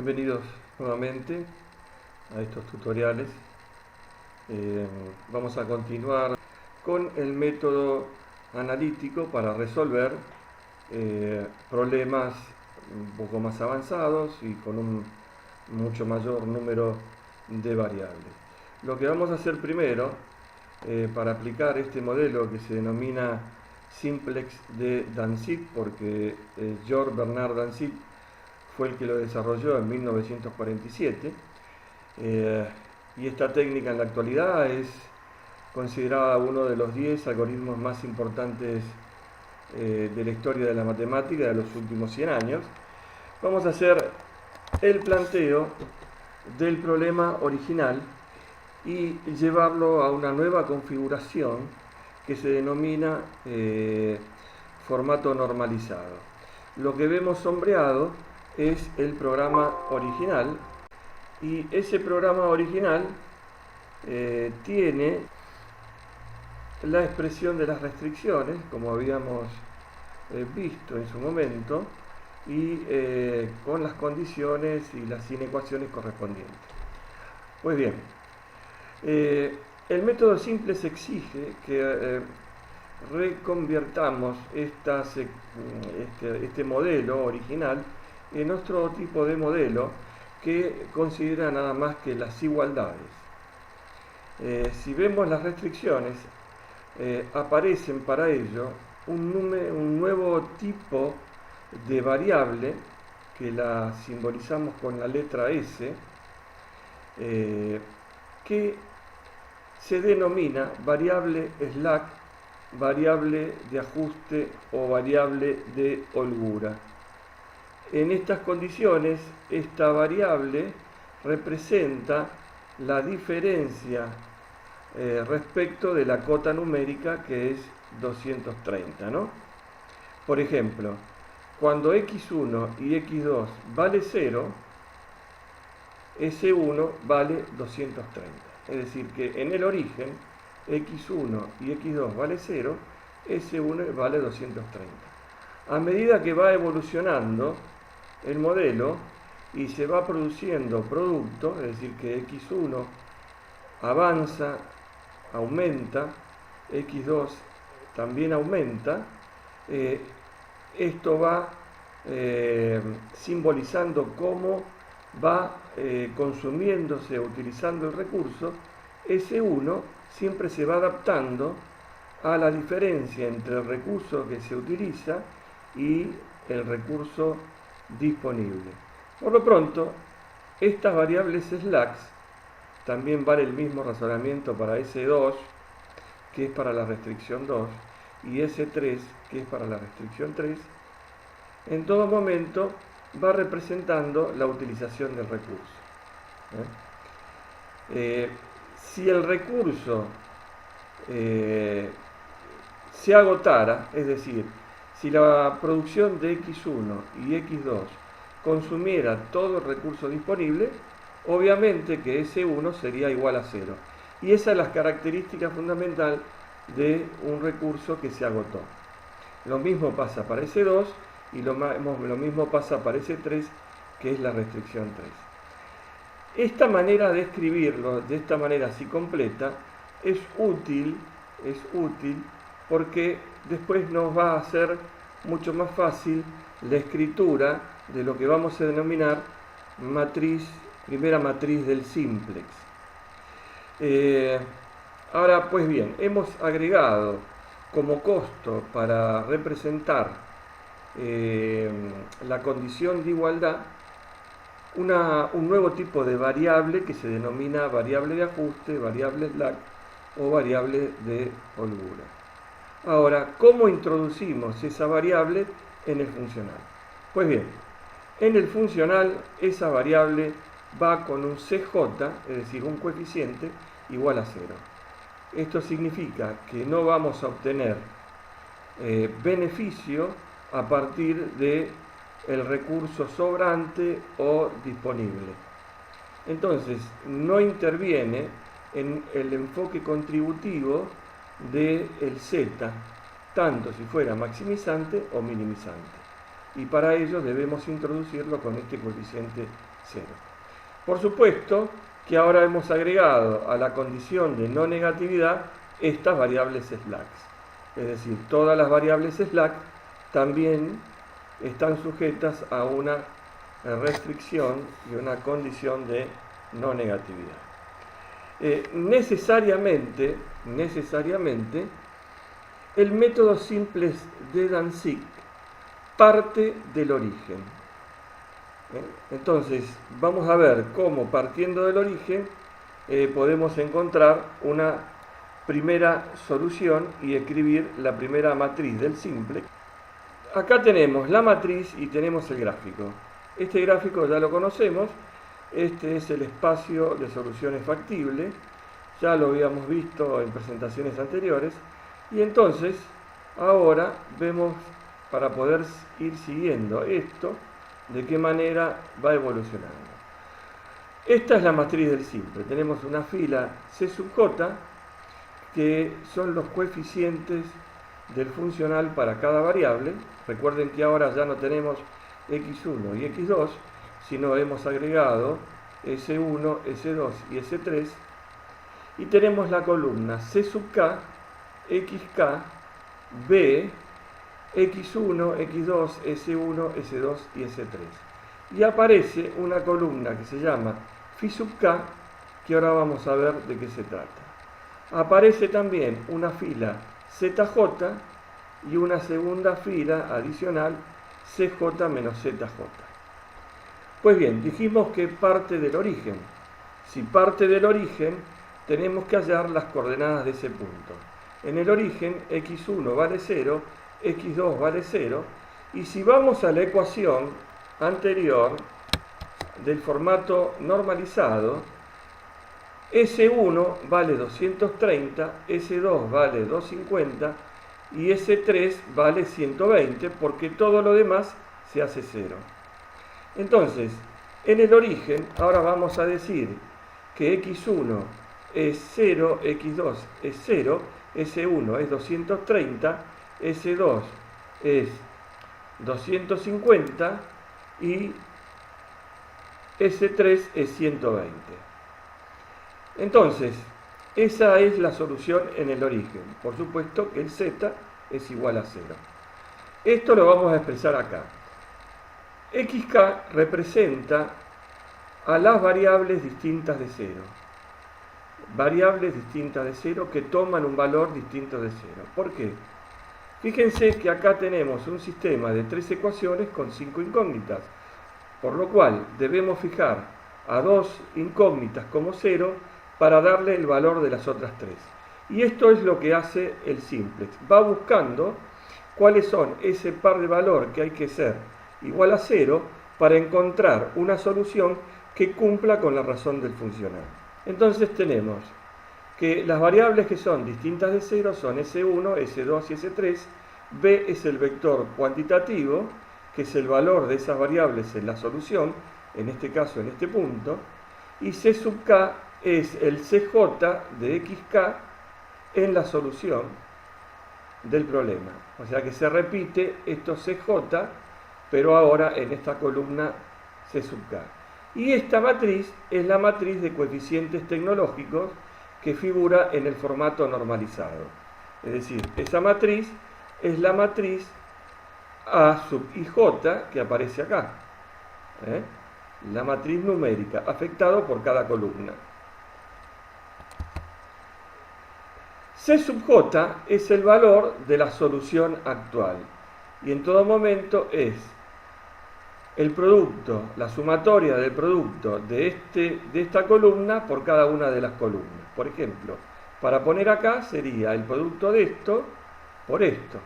Bienvenidos nuevamente a estos tutoriales. Vamos a continuar con el método analítico para resolver problemas un poco más avanzados y con un mucho mayor número de variables. Lo que vamos a hacer primero para aplicar este modelo que se denomina Simplex de Danzig, porque George Bernard Danzig fue el que lo desarrolló en 1947, y esta técnica en la actualidad es considerada uno de los 10 algoritmos más importantes de la historia de la matemática de los últimos 100 años. Vamos a hacer el planteo del problema original y llevarlo a una nueva configuración que se denomina formato normalizado. Lo que vemos sombreado es el programa original, y ese programa original tiene la expresión de las restricciones, como habíamos visto en su momento, y con las condiciones y las inecuaciones correspondientes. Pues bien, el método Simplex exige que reconvirtamos este modelo original en otro tipo de modelo que considera nada más que las igualdades. Si vemos las restricciones, aparecen para ello un nuevo tipo de variable que la simbolizamos con la letra S, que se denomina variable slack, variable de ajuste o variable de holgura. En estas condiciones, esta variable representa la diferencia respecto de la cota numérica, que es 230, ¿no? Por ejemplo, cuando x1 y x2 vale 0, S1 vale 230. Es decir, que en el origen x1 y x2 vale 0, S1 vale 230. A medida que va evolucionando el modelo y se va produciendo producto, es decir, que x1 avanza, aumenta, x2 también aumenta, esto va simbolizando cómo va consumiéndose, utilizando el recurso. S1 siempre se va adaptando a la diferencia entre el recurso que se utiliza y el recurso disponible. Por lo pronto, estas variables slacks también vale el mismo razonamiento para S2, que es para la restricción 2, y S3, que es para la restricción 3. En todo momento va representando la utilización del recurso. Si el recurso se agotara, es decir, si la producción de x1 y x2 consumiera todo el recurso disponible, obviamente que S1 sería igual a 0. Y esa es la característica fundamental de un recurso que se agotó. Lo mismo pasa para S2 y lo mismo pasa para S3, que es la restricción 3. Esta manera de escribirlo, de esta manera así completa, es útil porque después nos va a hacer mucho más fácil la escritura de lo que vamos a denominar primera matriz del simplex. Ahora, pues bien, hemos agregado como costo para representar la condición de igualdad un nuevo tipo de variable que se denomina variable de ajuste, variable slack o variable de holgura. Ahora, ¿cómo introducimos esa variable en el funcional? Pues bien, en el funcional esa variable va con un CJ, es decir, un coeficiente igual a 0. Esto significa que no vamos a obtener beneficio a partir de el recurso sobrante o disponible. Entonces, no interviene en el enfoque contributivo del Z, tanto si fuera maximizante o minimizante. Y para ello debemos introducirlo con este coeficiente 0. Por supuesto que ahora hemos agregado a la condición de no negatividad estas variables slacks. Es decir, todas las variables slack también están sujetas a una restricción y una condición de no negatividad. Necesariamente, el método simple de Danzig parte del origen. Entonces, vamos a ver cómo, partiendo del origen, podemos encontrar una primera solución y escribir la primera matriz del simple. Acá tenemos la matriz y tenemos el gráfico. Este gráfico ya lo conocemos. Este es el espacio de soluciones factibles. Ya lo habíamos visto en presentaciones anteriores. Y entonces, ahora vemos, para poder ir siguiendo esto, de qué manera va evolucionando. Esta es la matriz del simple. Tenemos una fila C sub j, que son los coeficientes del funcional para cada variable. Recuerden que ahora ya no tenemos x1 y x2, sino hemos agregado S1, S2 y S3. Y tenemos la columna C sub k, xk, b, x1, x2, S1, S2 y S3. Y aparece una columna que se llama phi sub k, que ahora vamos a ver de qué se trata. Aparece también una fila ZJ y una segunda fila adicional CJ menos ZJ. Pues bien, dijimos que parte del origen. Si parte del origen, tenemos que hallar las coordenadas de ese punto. En el origen, x1 vale 0, x2 vale 0, y si vamos a la ecuación anterior del formato normalizado, S1 vale 230, S2 vale 250 y S3 vale 120, porque todo lo demás se hace 0. Entonces, en el origen, ahora vamos a decir que x1 es 0, x2 es 0, S1 es 230, S2 es 250 y S3 es 120. Entonces, esa es la solución en el origen. Por supuesto que el z es igual a 0. Esto lo vamos a expresar acá. xk representa a las variables distintas de 0. Variables distintas de 0 que toman un valor distinto de 0. ¿Por qué? Fíjense que acá tenemos un sistema de 3 ecuaciones con 5 incógnitas, por lo cual debemos fijar a 2 incógnitas como 0 para darle el valor de las otras 3. Y esto es lo que hace el simplex. Va buscando cuáles son ese par de valor que hay que ser igual a 0 para encontrar una solución que cumpla con la razón del funcional. Entonces tenemos que las variables que son distintas de 0 son S1, S2 y S3. B es el vector cuantitativo, que es el valor de esas variables en la solución, en este caso en este punto. Y C sub k es el CJ de xk en la solución del problema. O sea que se repite esto CJ, pero ahora en esta columna C sub k. Y esta matriz es la matriz de coeficientes tecnológicos que figura en el formato normalizado. Es decir, esa matriz es la matriz A sub ij que aparece acá. La matriz numérica, afectado por cada columna. C sub j es el valor de la solución actual y en todo momento es el producto, la sumatoria del producto de esta columna por cada una de las columnas. Por ejemplo, para poner acá sería el producto de esto por esto,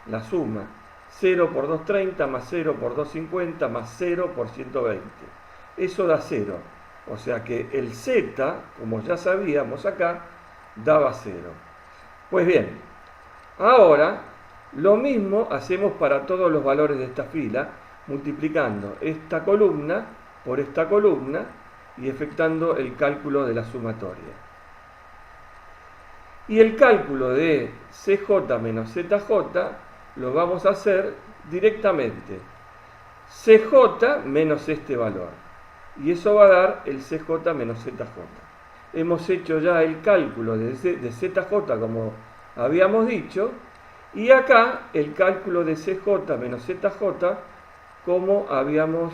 la suma 0 por 230 más 0 por 250 más 0 por 120. Eso da 0, o sea que el z, como ya sabíamos acá, daba 0. Pues bien, ahora lo mismo hacemos para todos los valores de esta fila, multiplicando esta columna por esta columna y efectuando el cálculo de la sumatoria. Y el cálculo de CJ menos ZJ lo vamos a hacer directamente. CJ menos este valor. y eso va a dar el CJ menos ZJ. Hemos hecho ya el cálculo de ZJ como habíamos dicho, y acá el cálculo de CJ menos ZJ como habíamos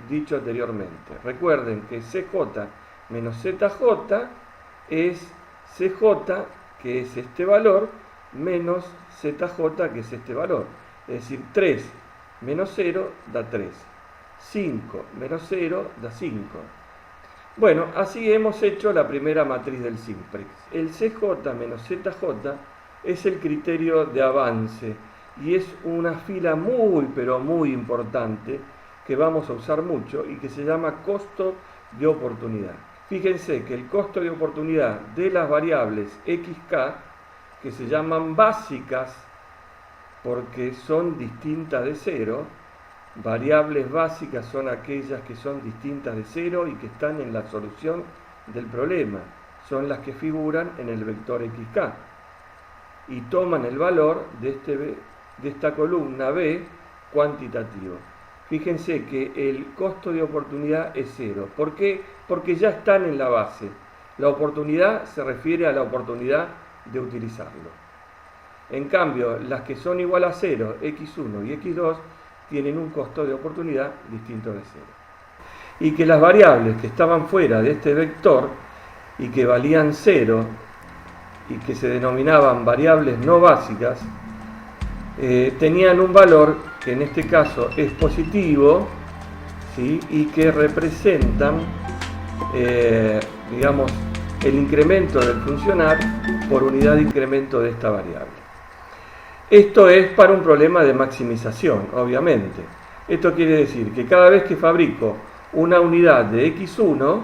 dicho anteriormente. Recuerden que CJ menos ZJ es CJ, que es este valor, menos ZJ, que es este valor. Es decir, 3 menos 0 da 3. 5 menos 0 da 5. Bueno, así hemos hecho la primera matriz del simplex. El CJ menos ZJ es el criterio de avance y es una fila muy, pero muy importante que vamos a usar mucho y que se llama costo de oportunidad. Fíjense que el costo de oportunidad de las variables xk, que se llaman básicas porque son distintas de 0, variables básicas son aquellas que son distintas de 0 y que están en la solución del problema. Son las que figuran en el vector xk y toman el valor de esta columna B cuantitativo. Fíjense que el costo de oportunidad es 0. ¿Por qué? Porque ya están en la base. La oportunidad se refiere a la oportunidad de utilizarlo. En cambio, las que son igual a 0, x1 y x2, tienen un costo de oportunidad distinto de 0. Y que las variables que estaban fuera de este vector y que valían 0 y que se denominaban variables no básicas, tenían un valor que en este caso es positivo, ¿sí? Y que representan, digamos, el incremento del funcional por unidad de incremento de esta variable. Esto es para un problema de maximización, obviamente. Esto quiere decir que cada vez que fabrico una unidad de x1,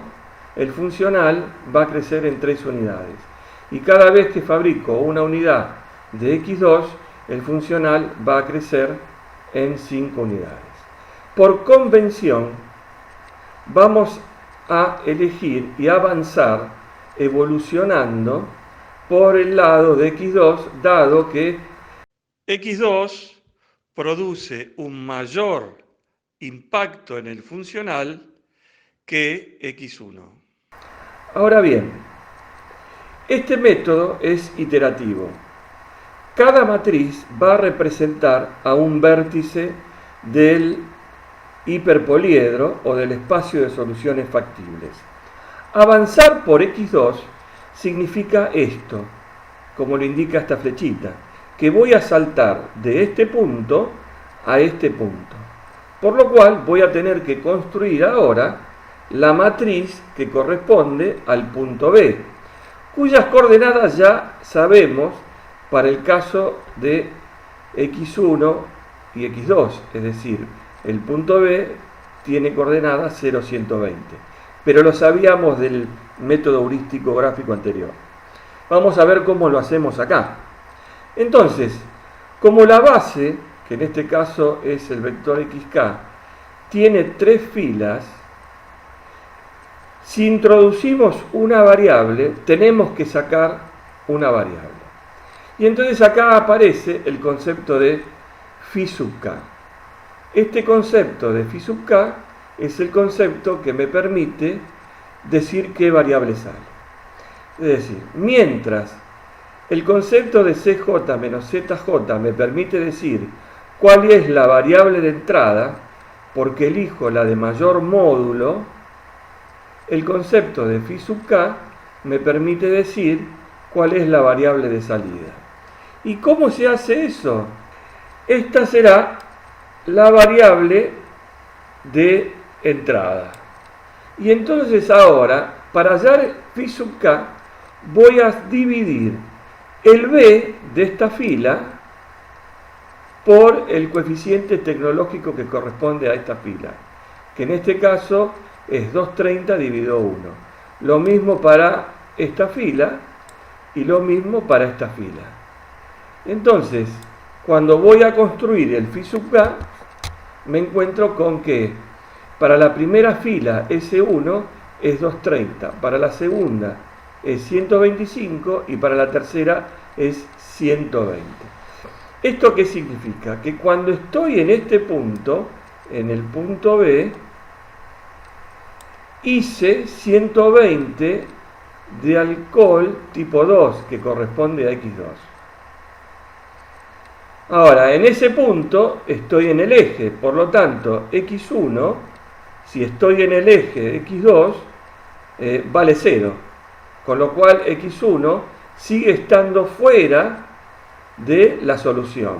el funcional va a crecer en 3 unidades. Y cada vez que fabrico una unidad de x2, el funcional va a crecer en 5 unidades. Por convención, vamos a elegir y avanzar evolucionando por el lado de x2, dado que x2 produce un mayor impacto en el funcional que x1. Ahora bien, este método es iterativo. Cada matriz va a representar a un vértice del hiperpoliedro o del espacio de soluciones factibles. Avanzar por x2 significa esto, como lo indica esta flechita, que voy a saltar de este punto a este punto. Por lo cual voy a tener que construir ahora la matriz que corresponde al punto B, cuyas coordenadas ya sabemos para el caso de x1 y x2, es decir, el punto B tiene coordenadas 0, 120, pero lo sabíamos del método heurístico gráfico anterior. Vamos a ver cómo lo hacemos acá. Entonces, como la base, que en este caso es el vector xk, tiene 3 filas, si introducimos una variable, tenemos que sacar una variable. Y entonces acá aparece el concepto de phi sub k. Este concepto de phi sub k es el concepto que me permite decir qué variable sale. Es decir, mientras el concepto de CJ menos ZJ me permite decir cuál es la variable de entrada, porque elijo la de mayor módulo, el concepto de phi sub k me permite decir cuál es la variable de salida. ¿Y cómo se hace eso? Esta será la variable de entrada. Y entonces ahora, para hallar phi sub k, voy a dividir el B de esta fila por el coeficiente tecnológico que corresponde a esta fila, que en este caso es 230 dividido 1. Lo mismo para esta fila y lo mismo para esta fila. Entonces, cuando voy a construir el phi sub k, me encuentro con que para la primera fila S1 es 230, para la segunda es 125 y para la tercera es 120. ¿Esto qué significa? Que cuando estoy en este punto, en el punto B, hice 120 de alcohol tipo 2, que corresponde a X2. Ahora, en ese punto estoy en el eje, por lo tanto, X1, si estoy en el eje X2, vale 0. Con lo cual, X1 sigue estando fuera de la solución.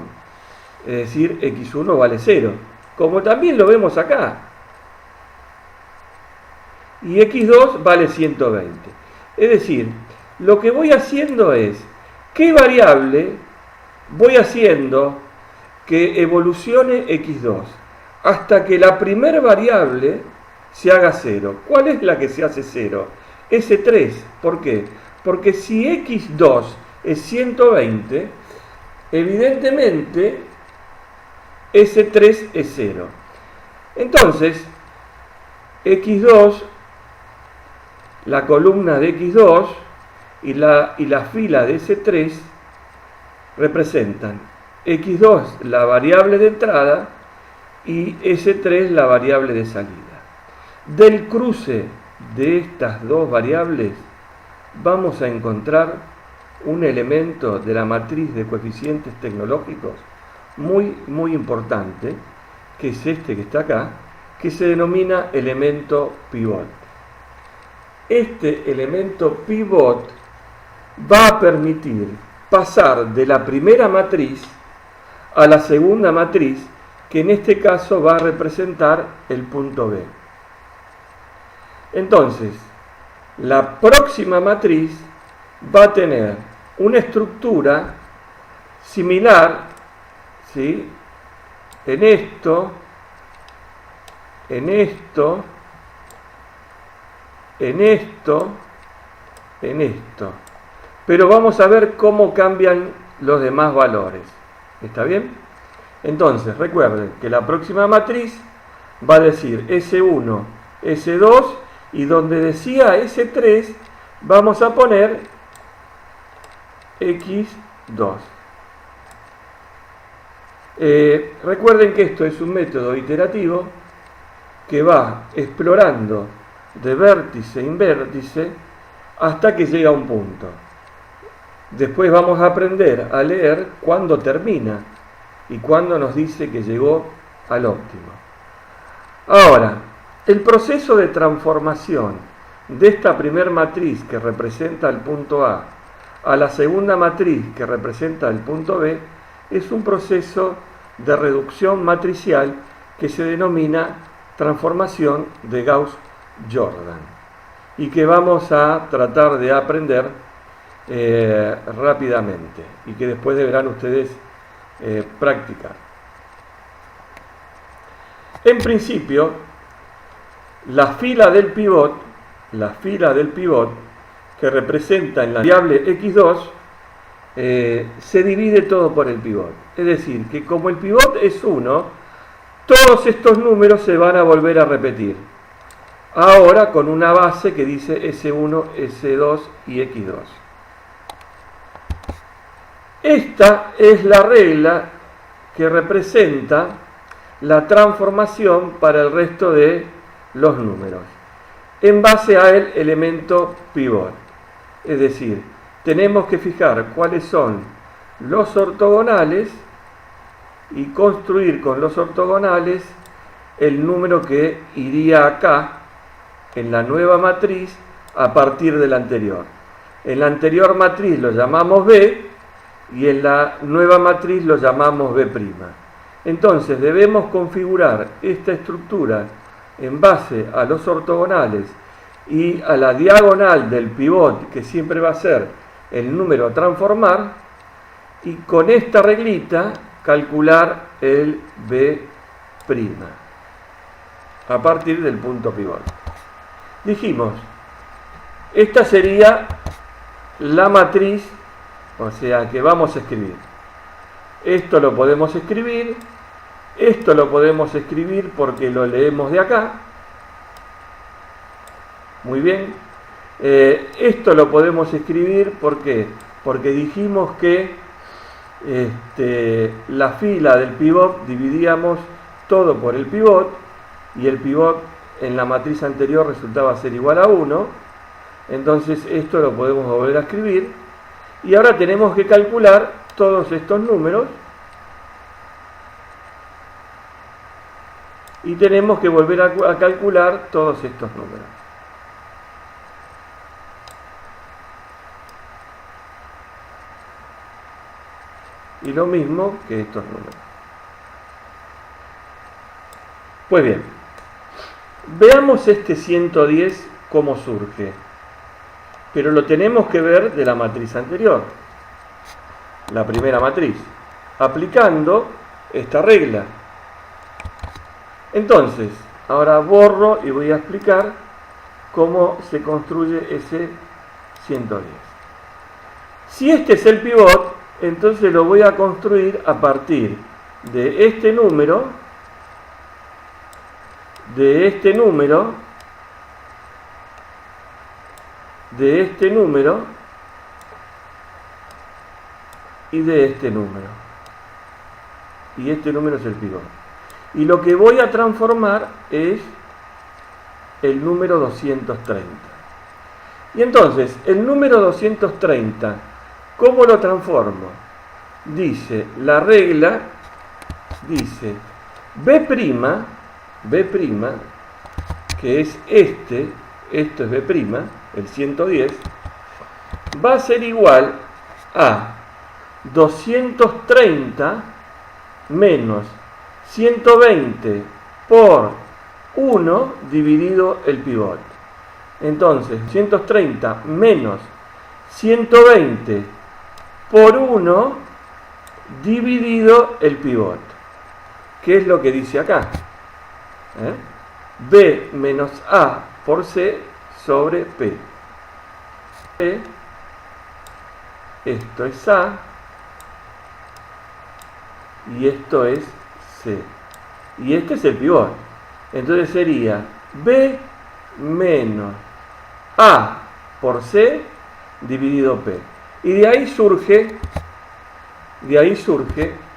Es decir, X1 vale 0. Como también lo vemos acá. Y X2 vale 120. Es decir, lo que voy haciendo es, ¿qué variable voy haciendo que evolucione X2? Hasta que la primera variable se haga 0. ¿Cuál es la que se hace 0? S3. ¿Por qué? Porque si X2 es 120, evidentemente S3 es 0. Entonces, X2, la columna de X2 y la fila de S3 representan X2 la variable de entrada y S3 la variable de salida. Del cruce de estas dos variables vamos a encontrar un elemento de la matriz de coeficientes tecnológicos muy importante, que es este que está acá, que se denomina elemento pivot. Este elemento pivot va a permitir pasar de la primera matriz a la segunda matriz, que en este caso va a representar el punto B. Entonces, la próxima matriz va a tener una estructura similar, ¿sí?, en esto, en esto, en esto, en esto. Pero vamos a ver cómo cambian los demás valores. ¿Está bien? Entonces, recuerden que la próxima matriz va a decir S1, S2, y donde decía S3 vamos a poner X2. Recuerden que esto es un método iterativo que va explorando de vértice en vértice hasta que llega a un punto. Después vamos a aprender a leer cuándo termina y cuándo nos dice que llegó al óptimo. Ahora, el proceso de transformación de esta primera matriz que representa el punto A la segunda matriz que representa el punto B es un proceso de reducción matricial que se denomina transformación de Gauss-Jordan y que vamos a tratar de aprender rápidamente y que después deberán ustedes practicar. En principio, la fila del pivot que representa en la variable X2 se divide todo por el pivot. Es decir, que como el pivot es 1, todos estos números se van a volver a repetir. Ahora con una base que dice S1, S2 y X2. Esta es la regla que representa la transformación para el resto de los números, en base al elemento pivot. Es decir, tenemos que fijar cuáles son los ortogonales y construir con los ortogonales el número que iría acá en la nueva matriz a partir de la anterior. En la anterior matriz lo llamamos B y en la nueva matriz lo llamamos B'. Entonces debemos configurar esta estructura en base a los ortogonales y a la diagonal del pivot, que siempre va a ser el número a transformar, y con esta reglita calcular el B' a partir del punto pivot. Dijimos, esta sería la matriz, o sea, que vamos a escribir. Esto lo podemos escribir, esto lo podemos escribir porque lo leemos de acá. Muy bien. Esto lo podemos escribir porque dijimos que la fila del pivot dividíamos todo por el pivot y el pivot en la matriz anterior resultaba ser igual a 1, entonces esto lo podemos volver a escribir, y ahora tenemos que calcular todos estos números, y tenemos que volver a calcular todos estos números. Y lo mismo que estos números. Pues bien, veamos este 110 cómo surge. Pero lo tenemos que ver de la matriz anterior, la primera matriz, aplicando esta regla. Entonces, ahora borro y voy a explicar cómo se construye ese 110. Si este es el pivot, entonces lo voy a construir a partir de este número, de este número, de este número y de este número. Y este número es el pivot. Y lo que voy a transformar es el número 230. Y entonces, el número 230, ¿cómo lo transformo? Dice, la regla dice B', que es esto es B', el 110, va a ser igual a 230 menos 120 por 1 dividido el pivot. Entonces, 230 menos 120 por 1 dividido el pivot. ¿Qué es lo que dice acá? B menos A por C sobre P. P, esto es A, y esto es C. Y este es el pivot. Entonces sería B menos A por C dividido P. Y de ahí surge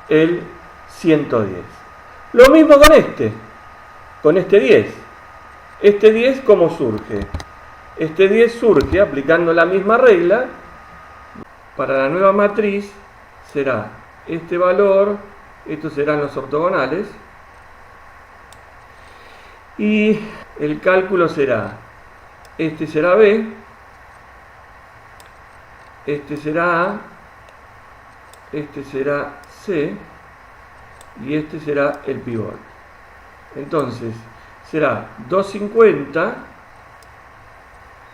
el 110. Lo mismo con este 10. Este 10, ¿cómo surge? Este 10 surge aplicando la misma regla. Para la nueva matriz será este valor, estos serán los ortogonales, y el cálculo será, este será B, este será A, este será C, y este será el pivot. Entonces, será 250,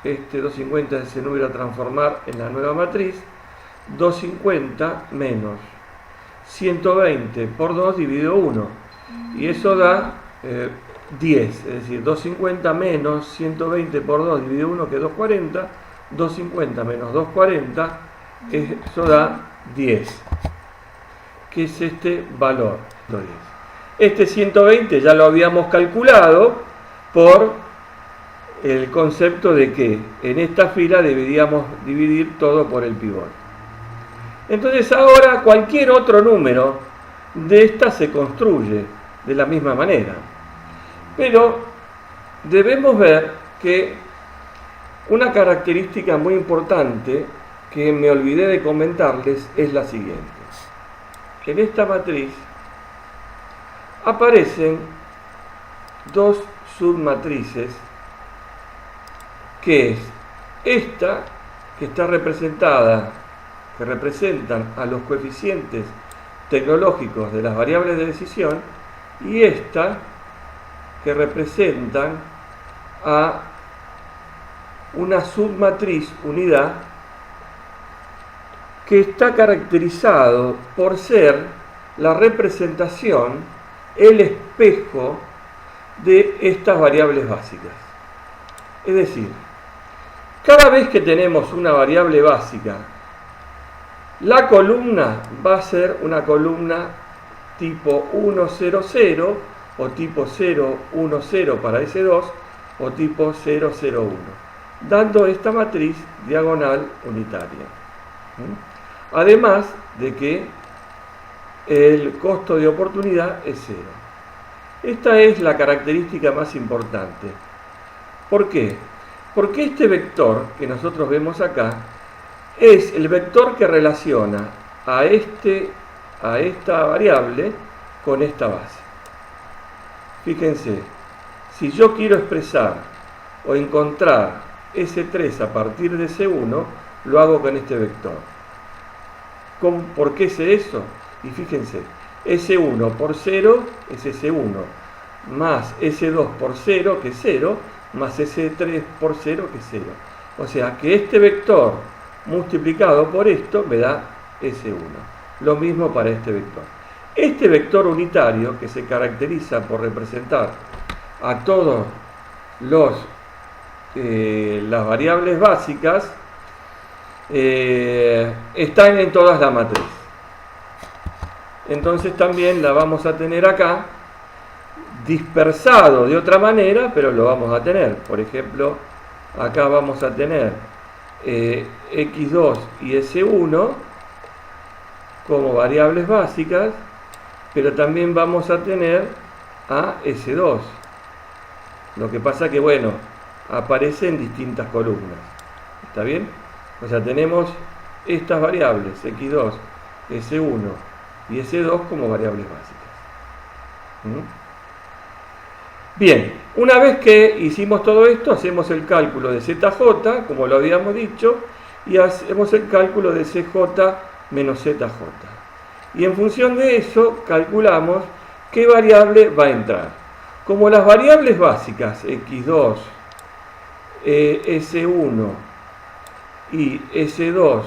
este 250 es el número a transformar en la nueva matriz, 250 menos 120 por 2 dividido 1, y eso da 10, es decir, 250 menos 120 por 2 dividido 1, que es 240, 250 menos 240, eso da 10, que es este valor. Este 120 ya lo habíamos calculado por el concepto de que en esta fila deberíamos dividir todo por el pivot. Entonces ahora cualquier otro número de esta se construye de la misma manera. Pero debemos ver que una característica muy importante que me olvidé de comentarles es la siguiente. En esta matriz aparecen dos submatrices, que es esta, que está representada, que representan a los coeficientes tecnológicos de las variables de decisión, y esta, que representan a una submatriz unidad, que está caracterizado por ser la representación, el espejo de estas variables básicas. Es decir, cada vez que tenemos una variable básica, la columna va a ser una columna tipo 1, 0, 0, o tipo 0, 1, 0 para S2, o tipo 0, 0, 1, dando esta matriz diagonal unitaria. Además de que el costo de oportunidad es 0. Esta es la característica más importante. ¿Por qué? Porque este vector que nosotros vemos acá es el vector que relaciona a esta variable con esta base. Fíjense, si yo quiero expresar o encontrar S3 a partir de S1, lo hago con este vector. ¿Por qué sé eso? Y fíjense, S1 por 0 es S1, más S2 por 0, que es 0, más S3 por 0, que es 0. O sea que este vector multiplicado por esto me da S1. Lo mismo para este vector. Este vector unitario, que se caracteriza por representar a todos las variables básicas, están en todas las matrices. Entonces también la vamos a tener acá, dispersado de otra manera, pero lo vamos a tener. Por ejemplo, acá vamos a tener x2 y s1 como variables básicas, pero también vamos a tener a s2. Lo que pasa que, bueno, aparece en distintas columnas. ¿Está bien? O sea, tenemos estas variables, x2, s1 y s2 como variables básicas. Bien, una vez que hicimos todo esto, hacemos el cálculo de zj, como lo habíamos dicho, y hacemos el cálculo de cj menos zj. Y en función de eso, calculamos qué variable va a entrar. Como las variables básicas, x2, s1 y s2,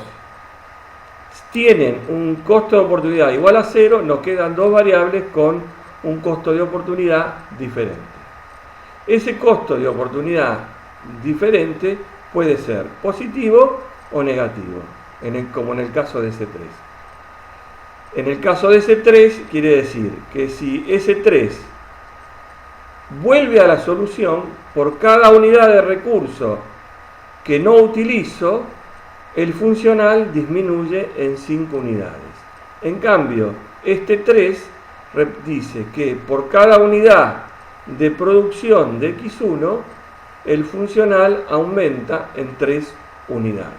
tienen un costo de oportunidad igual a 0, nos quedan dos variables con un costo de oportunidad diferente. Ese costo de oportunidad diferente puede ser positivo o negativo, como en el caso de S3. En el caso de S3 quiere decir que si S3 vuelve a la solución, por cada unidad de recurso que no utilizo, el funcional disminuye en 5 unidades. En cambio, este 3 dice que por cada unidad de producción de x1, el funcional aumenta en 3 unidades.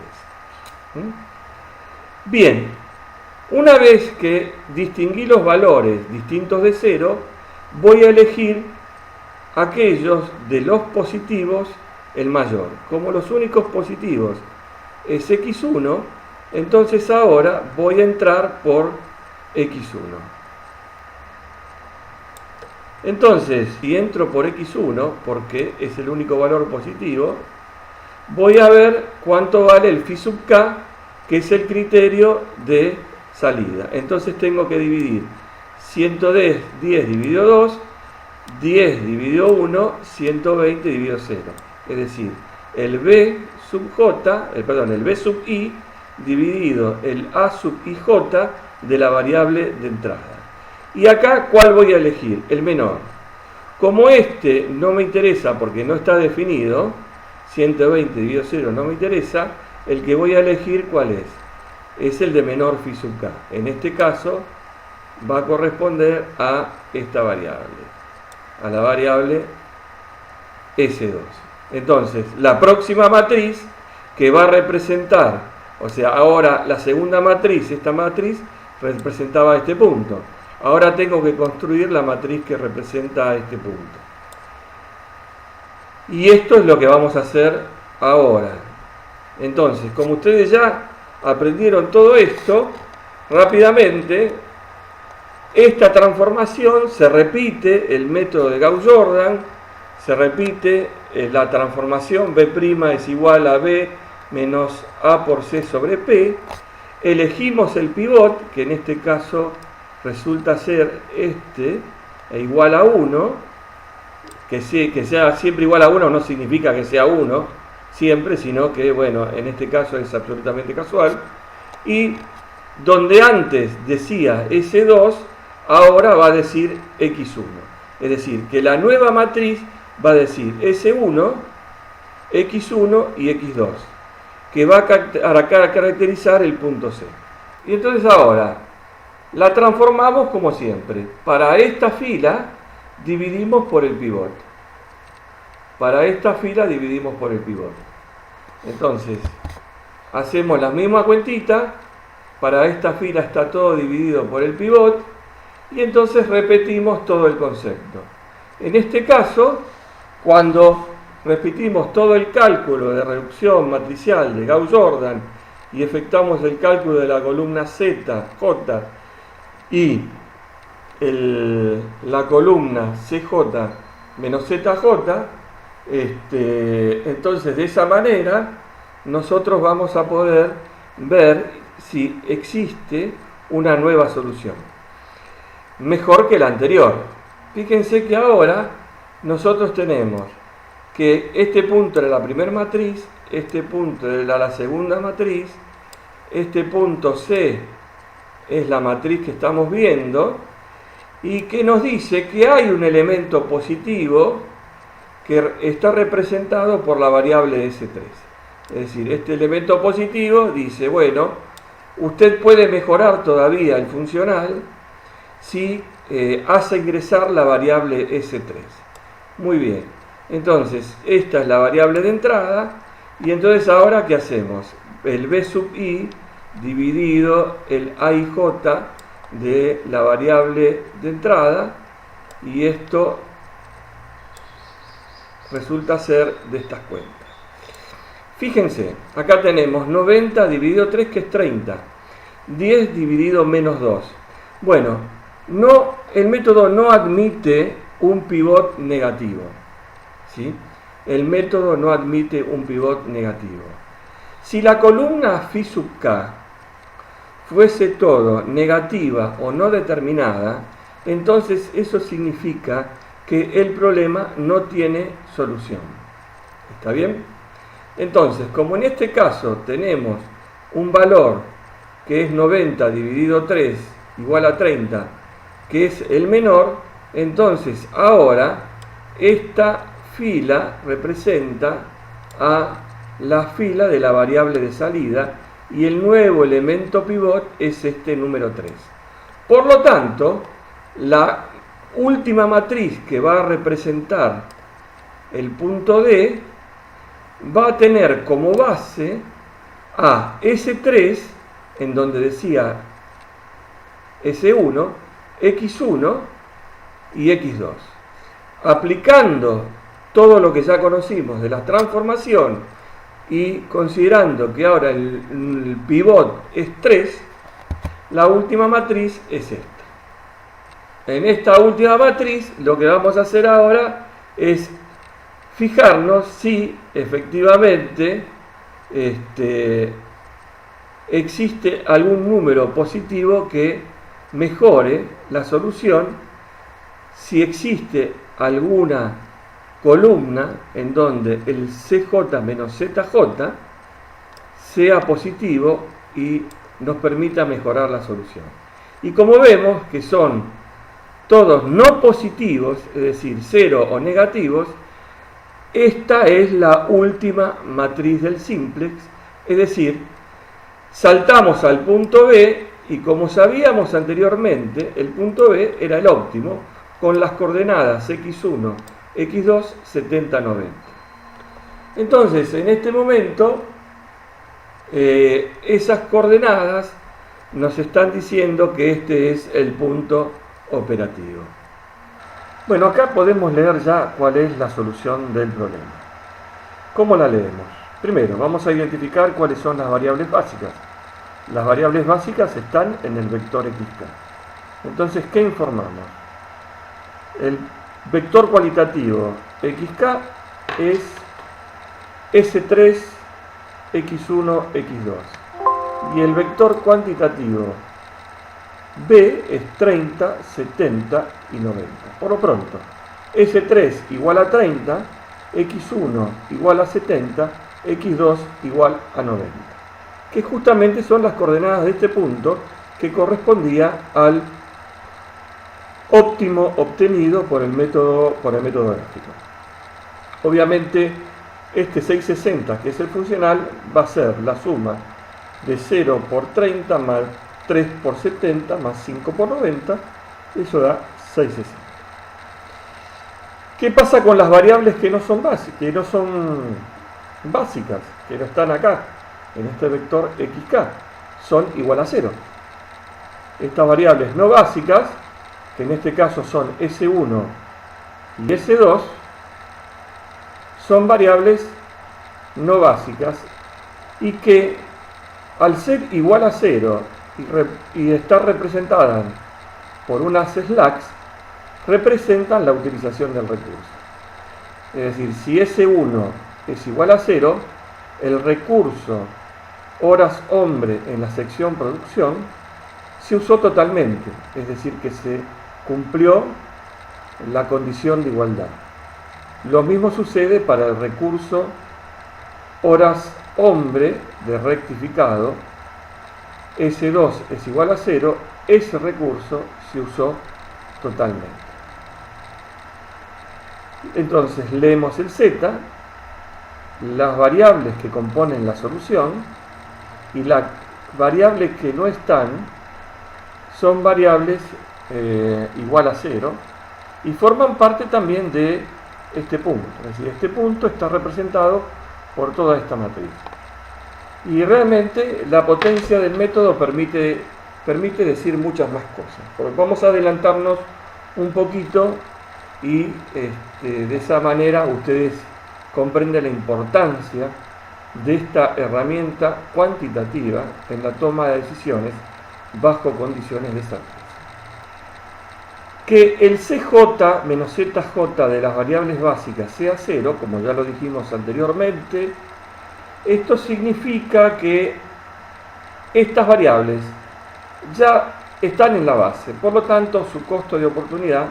Bien, una vez que distinguí los valores distintos de 0, voy a elegir aquellos de los positivos el mayor. Como los únicos positivos es x1, entonces ahora voy a entrar por x1. Entonces, si entro por x1, porque es el único valor positivo, voy a ver cuánto vale el phi sub k, que es el criterio de salida. Entonces tengo que dividir 110 dividido 2, 10 dividido 1, 120 dividido 0. Es decir, el b sub j, el b sub i dividido el a sub ij de la variable de entrada. Y acá, ¿cuál voy a elegir? El menor. Como este no me interesa porque no está definido, 120 dividido 0 no me interesa, el que voy a elegir, ¿cuál es? Es el de menor phi sub k. En este caso, va a corresponder a esta variable, a la variable S2. Entonces, la próxima matriz que va a representar, o sea, ahora la segunda matriz, esta matriz representaba este punto. Ahora tengo que construir la matriz que representa este punto. Y esto es lo que vamos a hacer ahora. Entonces, como ustedes ya aprendieron todo esto, rápidamente, esta transformación se repite, el método de Gauss-Jordan, se repite la transformación B' es igual a B menos A por C sobre P. Elegimos el pivot, que en este caso resulta ser este, e igual a 1, que sea siempre igual a 1 no significa que sea 1 siempre, sino que, bueno, en este caso es absolutamente casual. Y donde antes decía S2, ahora va a decir X1. Es decir, que la nueva matriz va a decir S1, X1 y X2, que va a caracterizar el punto C. Y entonces ahora la transformamos como siempre. Para esta fila dividimos por el pivot. Para esta fila dividimos por el pivot. Entonces, hacemos la misma cuentita. Para esta fila está todo dividido por el pivot. Y entonces repetimos todo el concepto. En este caso, cuando repetimos todo el cálculo de reducción matricial de Gauss-Jordan y efectuamos el cálculo de la columna Z, J y la columna CJ menos ZJ, entonces de esa manera nosotros vamos a poder ver si existe una nueva solución mejor que la anterior. Fíjense que ahora nosotros tenemos que este punto era la primera matriz, este punto era la segunda matriz, este punto C es la matriz que estamos viendo y que nos dice que hay un elemento positivo que está representado por la variable S3. Es decir, este elemento positivo dice, bueno, usted puede mejorar todavía el funcional si hace ingresar la variable S3. Muy bien, entonces esta es la variable de entrada y entonces ahora ¿qué hacemos? El B sub I dividido el A y J de la variable de entrada y esto resulta ser de estas cuentas. Fíjense, acá tenemos 90 dividido 3 que es 30, 10 dividido menos 2. Bueno, el método no admite un pivot negativo, ¿sí? El método no admite un pivot negativo. Si la columna phi sub k fuese todo negativa o no determinada, entonces eso significa que el problema no tiene solución. ¿Está bien? Entonces, como en este caso tenemos un valor que es 90 dividido 3 igual a 30, que es el menor, entonces ahora esta fila representa a la fila de la variable de salida y el nuevo elemento pivot es este número 3. Por lo tanto, la última matriz que va a representar el punto D va a tener como base a S3, en donde decía S1, X1 y X2. Aplicando todo lo que ya conocimos de la transformación y considerando que ahora el pivot es 3, la última matriz es esta. En esta última matriz lo que vamos a hacer ahora es fijarnos si efectivamente existe algún número positivo que mejore la solución, si existe alguna columna en donde el CJ menos ZJ sea positivo y nos permita mejorar la solución. Y como vemos que son todos no positivos, es decir, 0 o negativos, esta es la última matriz del simplex, es decir, saltamos al punto B y como sabíamos anteriormente, el punto B era el óptimo con las coordenadas x1, x2, 70, 90. Entonces, en este momento, esas coordenadas nos están diciendo que este es el punto operativo. Bueno, acá podemos leer ya cuál es la solución del problema. ¿Cómo la leemos? Primero, vamos a identificar cuáles son las variables básicas. Las variables básicas están en el vector xk. Entonces, ¿qué informamos? El vector cualitativo xk es S3, x1, x2. Y el vector cuantitativo B es 30, 70 y 90. Por lo pronto, S3 igual a 30, X1 igual a 70, X2 igual a 90. Que justamente son las coordenadas de este punto que correspondía al óptimo obtenido por el método gráfico. Obviamente, este 660, que es el funcional, va a ser la suma de 0 por 30 más 3 por 70 más 5 por 90, eso da 660. ¿Qué pasa con las variables que no son básicas, que no están acá, en este vector xk? Son igual a 0. Estas variables no básicas, que en este caso son S1 y S2, son variables no básicas y que al ser igual a 0 y estar representadas por unas slacks, representan la utilización del recurso. Es decir, si S1 es igual a 0, el recurso horas hombre en la sección producción se usó totalmente, es decir, que se cumplió la condición de igualdad. Lo mismo sucede para el recurso horas hombre de rectificado. S2 es igual a 0, ese recurso se usó totalmente. Entonces leemos el Z, las variables que componen la solución y las variables que no están son variables igual a 0 y forman parte también de este punto. Es decir, este punto está representado por toda esta matriz. Y realmente la potencia del método permite decir muchas más cosas. Porque vamos a adelantarnos un poquito y de esa manera ustedes comprenden la importancia de esta herramienta cuantitativa en la toma de decisiones bajo condiciones de certeza. Que el CJ menos ZJ de las variables básicas sea 0, como ya lo dijimos anteriormente, esto significa que estas variables ya están en la base, por lo tanto su costo de oportunidad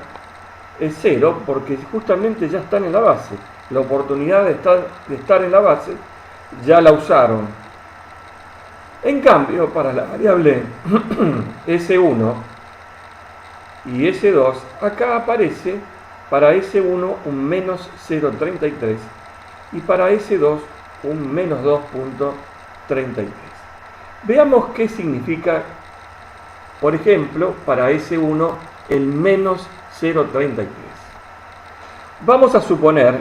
es 0, porque justamente ya están en la base. La oportunidad de estar en la base ya la usaron. En cambio, para la variable S1 y S2, acá aparece para S1 un menos 0,33 y para S2 un menos 2,33. Veamos qué significa, por ejemplo, para S1 el menos 0,33. Vamos a suponer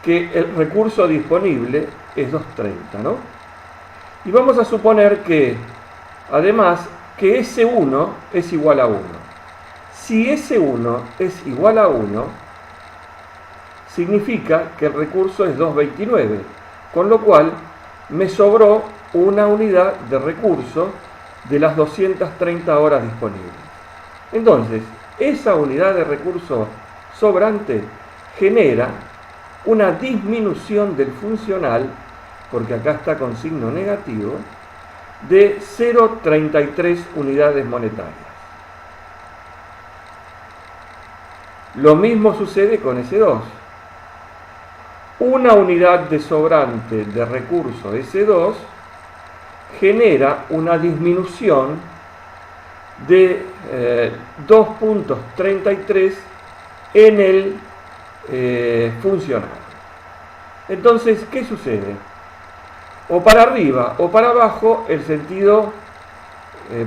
que el recurso disponible es 230, ¿no? Y vamos a suponer que, además, que S1 es igual a 1. Si S1 es igual a 1, significa que el recurso es 229, con lo cual me sobró una unidad de recurso de las 230 horas disponibles. Entonces, esa unidad de recurso sobrante genera una disminución del funcional, porque acá está con signo negativo, de 0,33 unidades monetarias. Lo mismo sucede con S2. Una unidad de sobrante de recurso S2 genera una disminución de 2,33 en el funcional. Entonces, ¿qué sucede? O para arriba o para abajo, el sentido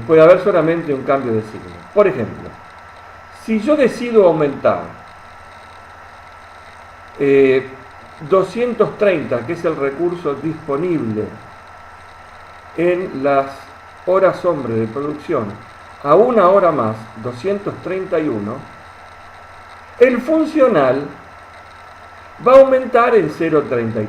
puede haber solamente un cambio de signo. Por ejemplo, si yo decido aumentar 230, que es el recurso disponible en las horas hombre de producción, a una hora más, 231, el funcional va a aumentar en 0,33.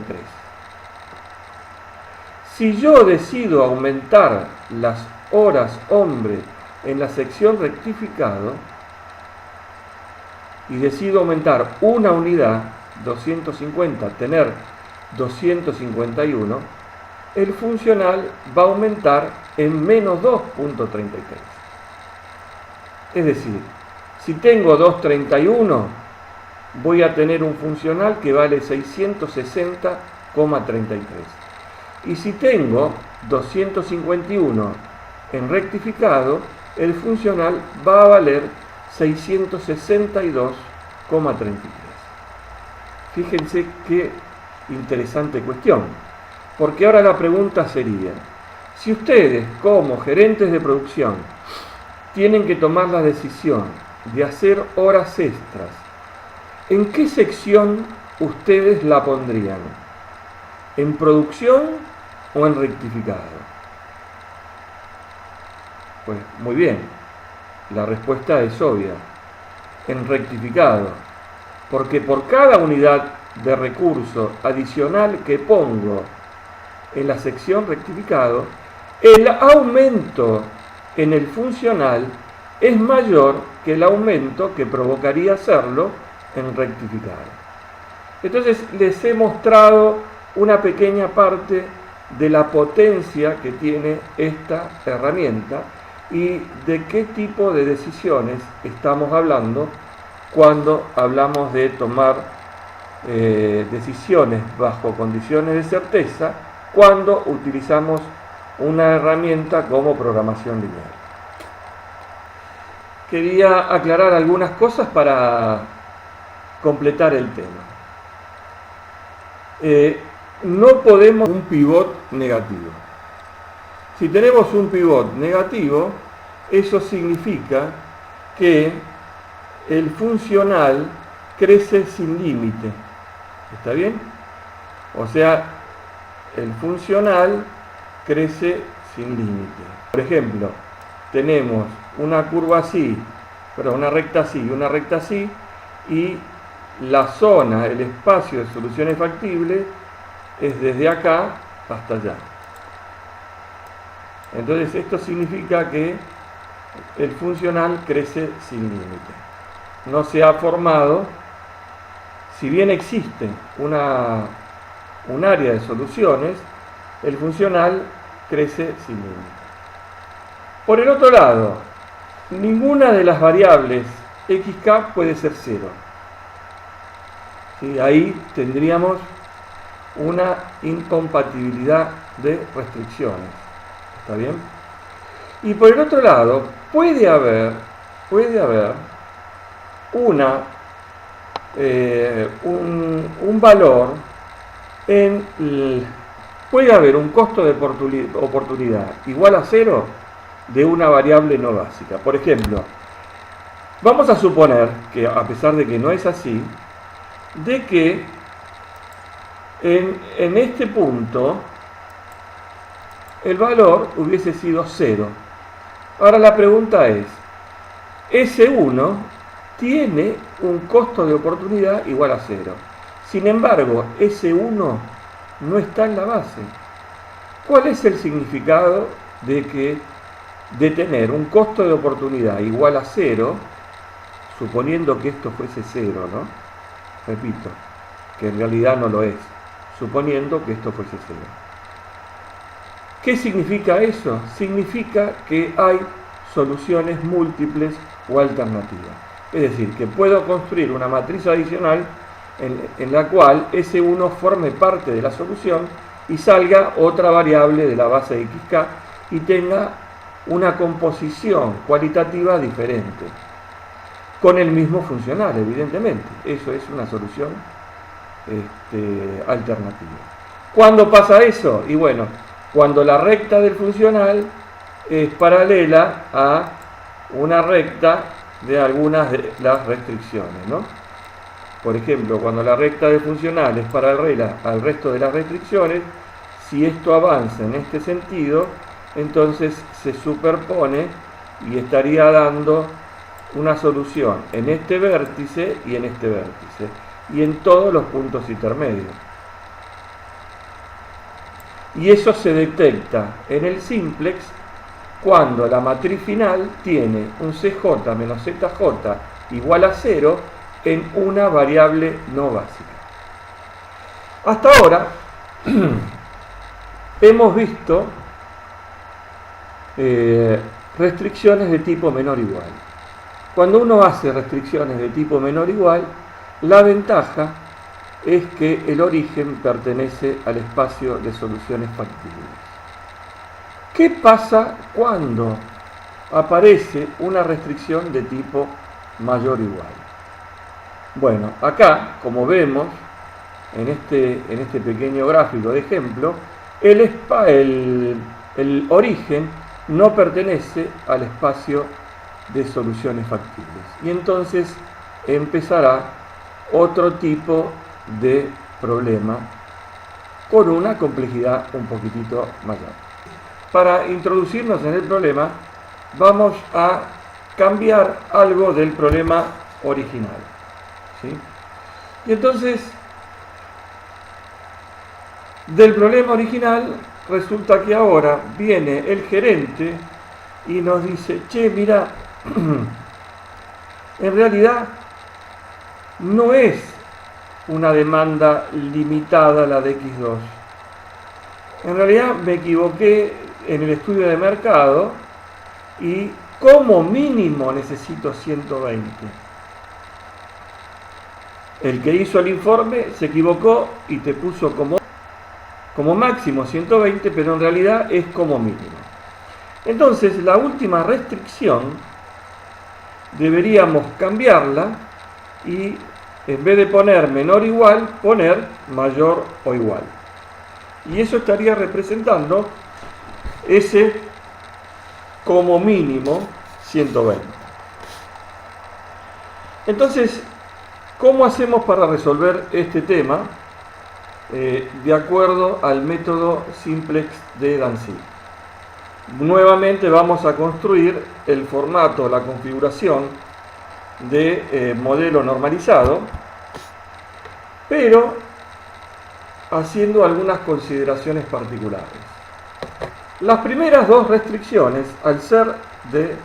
Si yo decido aumentar las horas hombre en la sección rectificado y decido aumentar una unidad, 250, tener 251, el funcional va a aumentar en menos 2,33. Es decir, si tengo 231, voy a tener un funcional que vale 660,33. Y si tengo 251 en rectificado, el funcional va a valer 662,33. Fíjense qué interesante cuestión, porque ahora la pregunta sería, si ustedes como gerentes de producción tienen que tomar la decisión de hacer horas extras ¿En qué sección ustedes la pondrían? ¿En producción o en rectificado? Pues muy bien, la respuesta es obvia, en rectificado, porque por cada unidad de recurso adicional que pongo en la sección rectificado, el aumento en el funcional es mayor que el aumento que provocaría hacerlo en rectificado. Entonces les he mostrado una pequeña parte de la potencia que tiene esta herramienta y de qué tipo de decisiones estamos hablando cuando hablamos de tomar decisiones bajo condiciones de certeza cuando utilizamos una herramienta como programación lineal. Quería aclarar algunas cosas para completar el tema. No podemos un pivot negativo. Si tenemos un pivot negativo, eso significa que el funcional crece sin límite. ¿Está bien? O sea, el funcional crece sin límite. Por ejemplo, tenemos una curva así, una recta así y una recta así, y la zona, el espacio de soluciones factibles es desde acá hasta allá. Entonces esto significa que el funcional crece sin límite. No se ha formado, si bien existe un área de soluciones, el funcional crece sin límite. Por el otro lado, ninguna de las variables xk puede ser 0. ¿Sí? Ahí tendríamos una incompatibilidad de restricciones. ¿Está bien? Y por el otro lado, puede haber un valor puede haber un costo de oportunidad igual a 0 de una variable no básica. Por ejemplo, vamos a suponer que, a pesar de que no es así, de que en este punto el valor hubiese sido 0. Ahora la pregunta es, S1 tiene un costo de oportunidad igual a 0. Sin embargo, S1 no está en la base. ¿Cuál es el significado de tener un costo de oportunidad igual a 0, suponiendo que esto fuese 0, ¿no? Repito, que en realidad no lo es, suponiendo que esto fuese 0. ¿Qué significa eso? Significa que hay soluciones múltiples o alternativas. Es decir, que puedo construir una matriz adicional en la cual S1 forme parte de la solución y salga otra variable de la base xk y tenga una composición cualitativa diferente, con el mismo funcional, evidentemente. Eso es una solución alternativa. ¿Cuándo pasa eso? Y bueno, cuando la recta del funcional es paralela a una recta de algunas de las restricciones, ¿no? Por ejemplo, cuando la recta del funcional es paralela al resto de las restricciones, si esto avanza en este sentido, entonces se superpone y estaría dando una solución en este vértice y en este vértice, y en todos los puntos intermedios. Y eso se detecta en el simplex cuando la matriz final tiene un CJ menos ZJ igual a 0 en una variable no básica. Hasta ahora hemos visto restricciones de tipo menor igual. Cuando uno hace restricciones de tipo menor igual, la ventaja es que el origen pertenece al espacio de soluciones factibles. ¿Qué pasa cuando aparece una restricción de tipo mayor o igual? Bueno, acá, como vemos en este pequeño gráfico de ejemplo, el origen no pertenece al espacio de soluciones factibles. Y entonces empezará otro tipo de problema con una complejidad un poquitito mayor. Para introducirnos en el problema, vamos a cambiar algo del problema original, ¿sí? Y entonces, del problema original, resulta que ahora viene el gerente y nos dice, che, mira, en realidad no es una demanda limitada la de X2. En realidad me equivoqué en el estudio de mercado y como mínimo necesito 120. El que hizo el informe se equivocó y te puso como máximo 120, pero en realidad es como mínimo. Entonces, la última restricción deberíamos cambiarla y en vez de poner menor o igual, poner mayor o igual. Y eso estaría representando ese como mínimo 120. Entonces, ¿cómo hacemos para resolver este tema? De acuerdo al método simplex de Danzig. Nuevamente vamos a construir el formato, la configuración de modelo normalizado, pero haciendo algunas consideraciones particulares. Las primeras dos restricciones, al ser de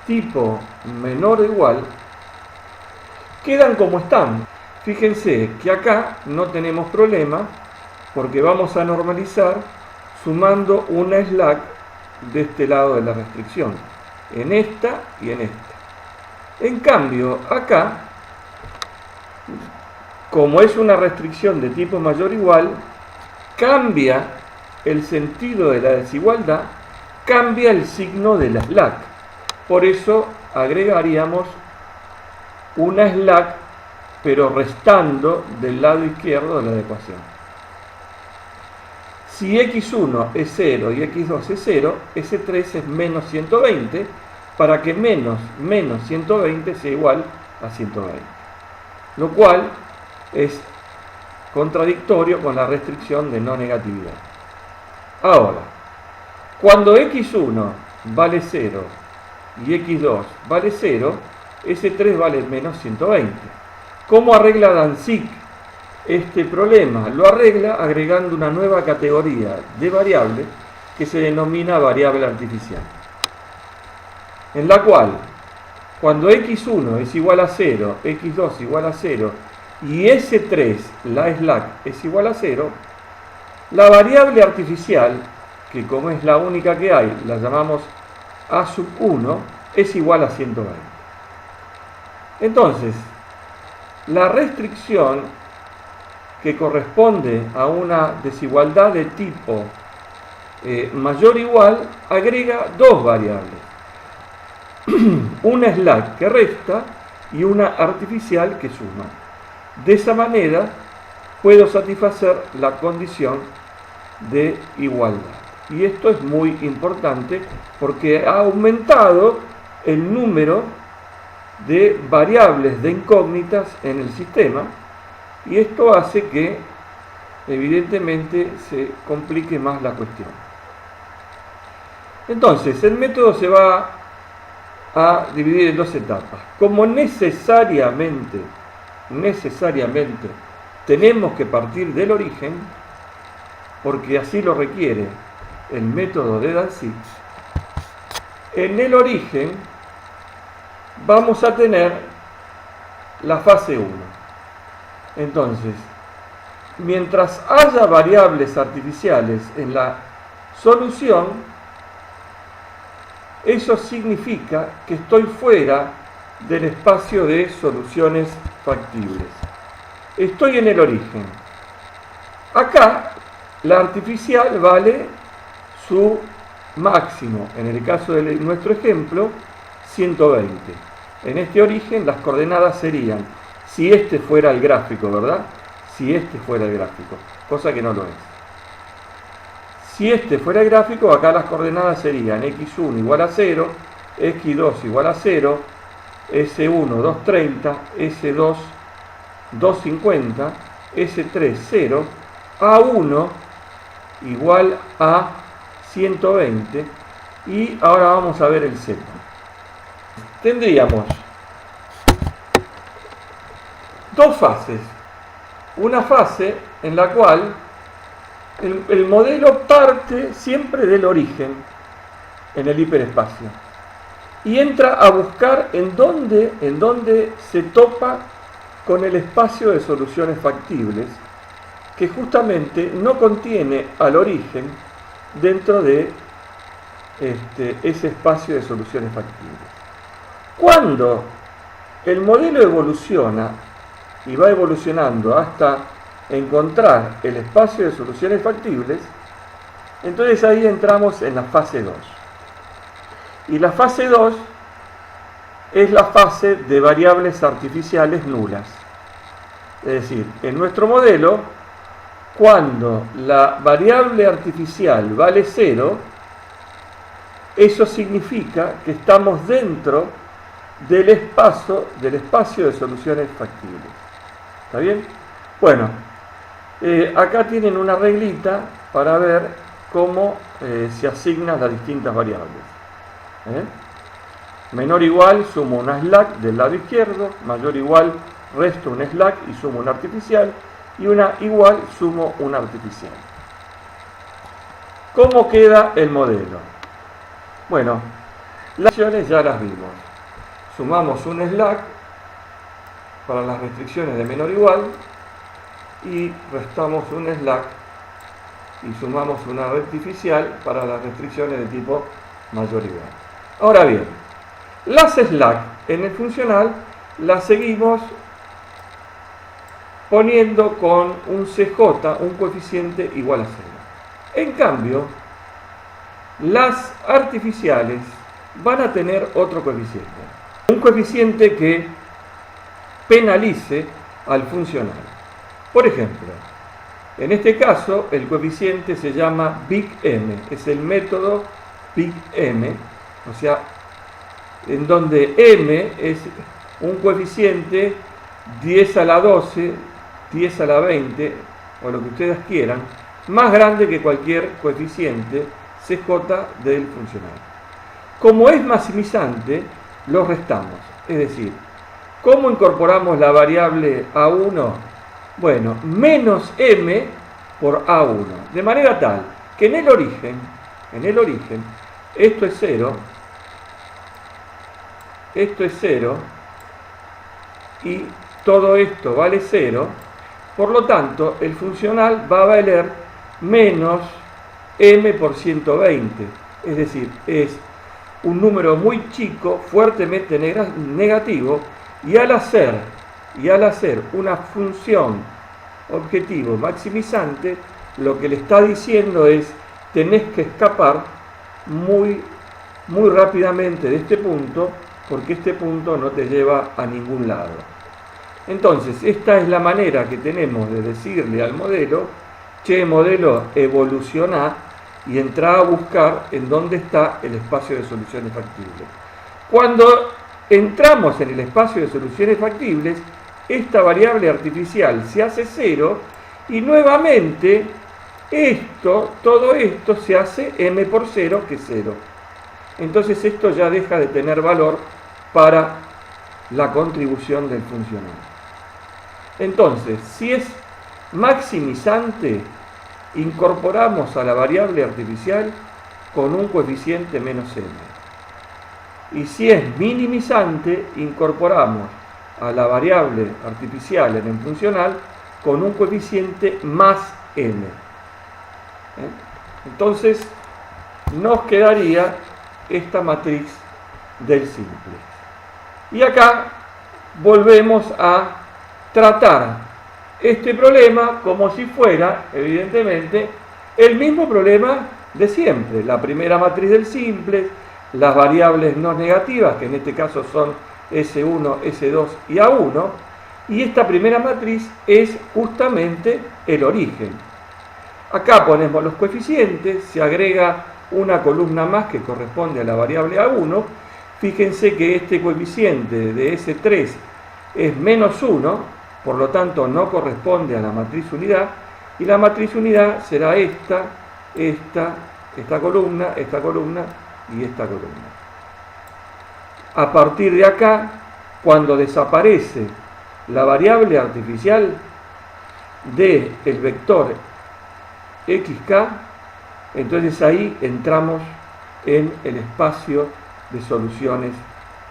tipo menor o igual, quedan como están. Fíjense que acá no tenemos problema porque vamos a normalizar sumando una slack de este lado de la restricción, en esta y en esta. En cambio, acá, como es una restricción de tipo mayor o igual, cambia el sentido de la desigualdad, cambia el signo de la slack. Por eso agregaríamos una slack, pero restando del lado izquierdo de la ecuación. Si x1 es 0 y x2 es 0, ese 3 es menos 120, para que menos 120 sea igual a 120. Lo cual es contradictorio con la restricción de no negatividad. Ahora, cuando x1 vale 0 y x2 vale 0, ese 3 vale menos 120. ¿Cómo arregla Danzig este problema? Lo arregla agregando una nueva categoría de variable que se denomina variable artificial, en la cual cuando x1 es igual a 0, x2 igual a 0 y S3, la slack, es igual a 0, la variable artificial, que como es la única que hay, la llamamos A sub 1, es igual a 120. Entonces, la restricción que corresponde a una desigualdad de tipo mayor o igual agrega dos variables. Una slack que resta y una artificial que suma. De esa manera puedo satisfacer la condición de igualdad. Y esto es muy importante porque ha aumentado el número de variables de incógnitas en el sistema y esto hace que evidentemente se complique más la cuestión. Entonces, el método se va a dividir en dos etapas. Como necesariamente tenemos que partir del origen, porque así lo requiere el método de Danzig, en el origen vamos a tener la fase 1. Entonces, mientras haya variables artificiales en la solución, eso significa que estoy fuera del espacio de soluciones factibles. Estoy en el origen. Acá, la artificial vale su máximo, en el caso de nuestro ejemplo, 120. En este origen las coordenadas serían, si este fuera el gráfico, ¿verdad? Si este fuera el gráfico, cosa que no lo es. Si este fuera el gráfico, acá las coordenadas serían x1 igual a 0, x2 igual a 0, s1 230, s2 250, S3 0, A1 igual a 120 y ahora vamos a ver el Z. Tendríamos dos fases. Una fase en la cual el modelo parte siempre del origen en el hiperespacio y entra a buscar en dónde se topa con el espacio de soluciones factibles, que justamente no contiene al origen dentro de ese espacio de soluciones factibles. Cuando el modelo evoluciona y va evolucionando hasta encontrar el espacio de soluciones factibles, entonces ahí entramos en la fase 2. Y la fase 2 es la fase de variables artificiales nulas. Es decir, en nuestro modelo, cuando la variable artificial vale 0, eso significa que estamos dentro del espacio de soluciones factibles. ¿Está bien? Bueno, acá tienen una reglita para ver cómo se asignan las distintas variables. Menor o igual sumo una slack del lado izquierdo, mayor o igual resto un slack y sumo una artificial, y una igual sumo una artificial. ¿Cómo queda el modelo? Bueno, las opciones ya las vimos. Sumamos un slack para las restricciones de menor o igual y restamos un slack y sumamos una artificial para las restricciones de tipo mayor o igual. Ahora bien, las slack en el funcional las seguimos poniendo con un CJ, un coeficiente igual a 0. En cambio, las artificiales van a tener otro coeficiente. Un coeficiente que penalice al funcional. Por ejemplo, en este caso el coeficiente se llama Big M, es el método Big M, o sea, en donde M es un coeficiente 10 a la 12, 10 a la 20, o lo que ustedes quieran, más grande que cualquier coeficiente CJ del funcional. Como es maximizante, lo restamos. Es decir, ¿cómo incorporamos la variable A1? Bueno, menos M por A1. De manera tal que en el origen, esto es 0, esto es 0, y todo esto vale 0, por lo tanto, el funcional va a valer menos M por 120, es decir, es un número muy chico, fuertemente negativo, y al hacer una función objetivo maximizante, lo que le está diciendo es, tenés que escapar muy rápidamente de este punto, porque este punto no te lleva a ningún lado. Entonces, esta es la manera que tenemos de decirle al modelo, che, modelo, evoluciona y entra a buscar en dónde está el espacio de soluciones factibles. Cuando entramos en el espacio de soluciones factibles, esta variable artificial se hace 0 y nuevamente todo esto se hace M por 0, que es 0. Entonces esto ya deja de tener valor para la contribución del funcional. Entonces, si es maximizante, incorporamos a la variable artificial con un coeficiente menos M. Y si es minimizante, incorporamos a la variable artificial en el funcional con un coeficiente más M. Entonces, nos quedaría esta matriz del simple. Y acá volvemos a tratar este problema como si fuera, evidentemente, el mismo problema de siempre. La primera matriz del simple, las variables no negativas, que en este caso son S1, S2 y A1, y esta primera matriz es justamente el origen. Acá ponemos los coeficientes, se agrega una columna más que corresponde a la variable A1. Fíjense que este coeficiente de S3 es menos 1, por lo tanto no corresponde a la matriz unidad, y la matriz unidad será esta columna y esta columna. A partir de acá, cuando desaparece la variable artificial del vector xk, entonces ahí entramos en el espacio de soluciones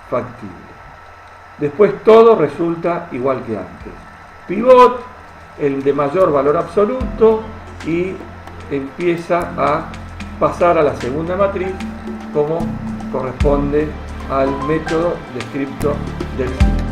factibles. Después todo resulta igual que antes. Pivot, el de mayor valor absoluto, y empieza a pasar a la segunda matriz como corresponde al método descripto del sistema.